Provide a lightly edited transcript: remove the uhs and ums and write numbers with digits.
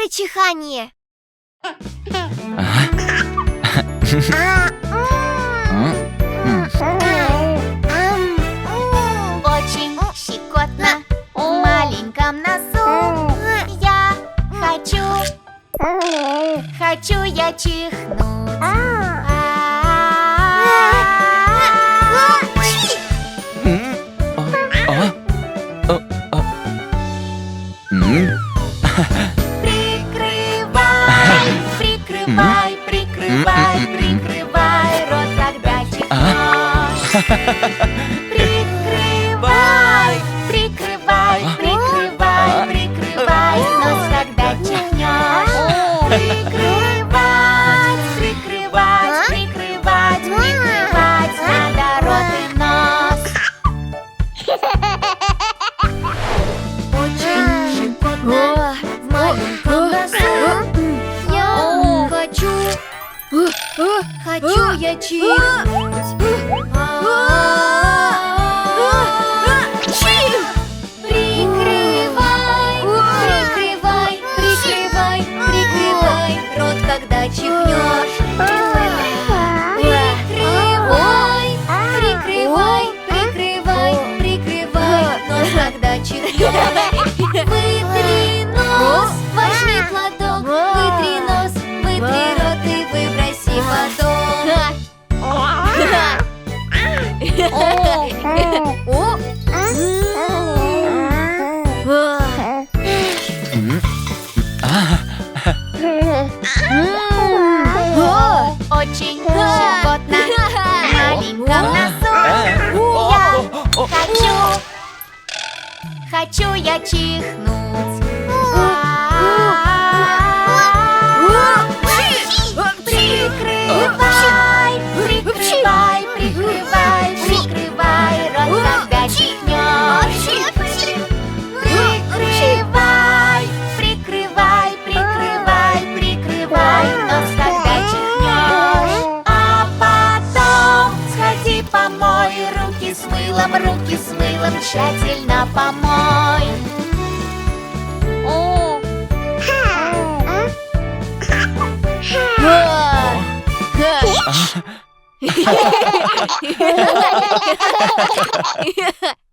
Быстрое чихание. Очень щекотно в маленьком носу. Я хочу я чихнуть. Прикрывай, прикрывай, прикрывай рот, когда чихнешь. Прикрывай, прикрывай, прикрывай, прикрывай нос, когда чихнешь. Прикрывать, прикрывать, прикрывать, прикрывать надо рот и нос. Очень щекотно в маленьком носу. Я хочу я чихнуть. Прикрывай, прикрывай, прикрывай, прикрывай рот, когда чихнешь. Прикрывай, прикрывай, прикрывай, прикрывай нос, когда чихнешь. Вытри нос, возьми платок, вытри нос, вытри рот и выброси потом. Очень щекотно в маленьком носу. Я хочу я чихнуть. Прикрывай, прикрывай, прикрывай, прикрывай рот, когда чихнешь. Прикрывай, прикрывай, прикрывай, прикрывай нос, когда чихнешь. А потом сходи помой руки с мылом тщательно помой. Ha ha ha ha!